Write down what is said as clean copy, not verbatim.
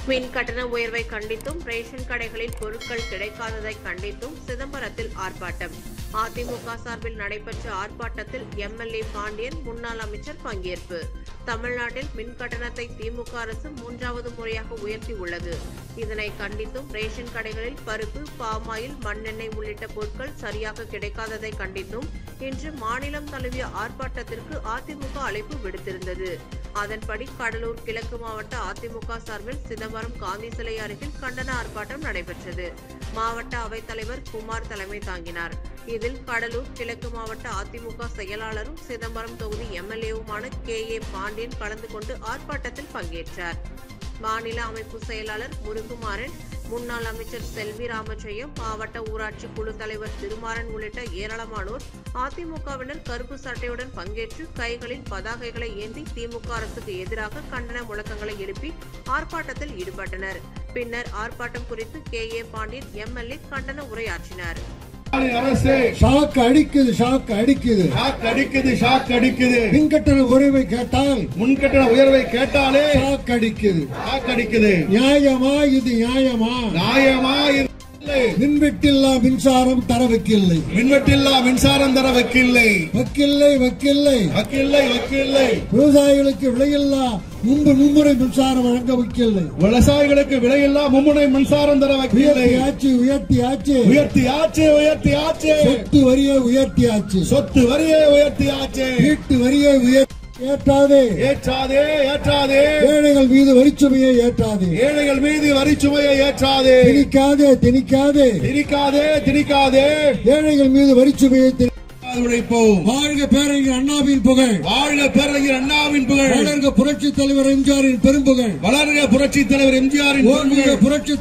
மின் கட்டண உயர்வை கண்டித்தும் ரேஷன் கடைகளில் பொருட்கள் கிடைக்காததை கண்டித்தும் சிதம்பரத்தில் ஆர்ப்பாட்டம். அதிமுக சார்பில் நடைபெற்ற ஆர்ப்பாட்டத்தில் எம்எல்ஏ பாண்டியன், முன்னாள் அமைச்சர் பங்கேற்பு. தமிழ்நாட்டில் மின் கட்டணத்தை திமுக அரசு 3வது முறையாக உயர்த்தியுள்ளது. இதனை கண்டித்தும் ரேஷன் கடைகளில் பருப்பு, பாமாயில், மண்ணெண்ணெய் உள்ளிட்ட பொருட்கள் சரியாக கிடைக்காததை கண்டித்தும் இன்று மாநிலம் தழுவிய ஆர்ப்பாட்டத்திற்கு அதிமுக அழைப்பு விடுத்திருந்தது. அதன்படி கடலூர் கிழக்கு மாவட்ட அதிமுக சார்பில் சிதம்பரம் காந்தி சிலை அருகில் கண்டன ஆர்ப்பாட்டம் நடைபெற்றது. மாவட்ட அவைத்தலைவர் குமார் தலைமை தாங்கினார். இதில் கடலூர் கிழக்கு மாவட்ட அதிமுக செயலாளரும் சிதம்பரம் தொகுதி எம்எல்ஏவுமான KA பாண்டியன் கலந்து கொண்டு ஆர்ப்பாட்டத்தில் பங்கேற்றார். மாநில அமைப்பு செயலாளர் முருகுமாறன், முன்னாள் அமைச்சர் செல்வி ராமஜெயம், மாவட்ட ஊராட்சி குழு தலைவர் திருமாறன் உள்ளிட்ட ஏராளமானோர் அதிமுகவினர் கருப்பு சட்டையுடன் பங்கேற்று கைகளில் பதாகைகளை ஏந்தி திமுக அரசுக்கு எதிராக கண்டன முழக்கங்களை எழுப்பி ஆர்ப்பாட்டத்தில் ஈடுபட்டனர். பின்னர் ஆர்ப்பாட்டம் குறித்து KA பாண்டியன் எம்எல்ஏ கண்டன உரையாற்றினார். ஷாக் அடிக்குது, ஷாக் அடிக்குது, ஷாக் அடிக்குது, ஷாக் அடிக்குது. மின்கட்டண உயர்வை கேட்டால், முன்கட்டண உயர்வை கேட்டாலே ஷாக் அடிக்குது, ஷாக் அடிக்குது. நியாயமா இது? நியாயமா? நியாயமா? மின்வெட்டில்லா மின்சாரம் தர வைக்கில்லை, மின்வெட்டில்லா மின்சாரம் தர வைக்கில்லை, வைக்கில்லை, வைக்கில்லை, வைக்கில்லை, வைக்கில்லை. விவசாயிகளுக்கு விலையில்லா மும்முறை மின்சாரம் வழங்க வைக்கில்லை, விவசாயிகளுக்கு விலையில்லா மும்முறை மின்சாரம் தர வைக்கில்லை. உயர்த்தி ஆச்சு, உயர்த்தி ஆச்சு, உயர்த்தி ஆச்சு. சொத்து வரியை உயர்த்தி ஆச்சு, சொத்து வரியை உயர்த்தி ஆச்சு. வீட்டு வரியை ஏற்றாதே, ஏற்றாதே, ஏற்றாதே. ஏழைகள் மீது வரிச்சுமையை ஏற்றாதே, ஏழைகள் மீது வரிச்சுமையை ஏற்றாதே. திணிக்காதே, திணிக்காதே, திணிக்காதே, திணிக்காதே. ஏழைகள் மீது வரிச்சுமையை உழைப்போம். வாழ்க பேரறிஞர் அண்ணாவின் புகழ், வாழ்க பேரறிஞர் அண்ணாவின் புகழ். வளர்க புரட்சித் தலைவர் எம்ஜிஆரின் பெரும்புகழ், வளர்க புரட்சித் தலைவர் எம்ஜிஆரின் புரட்சி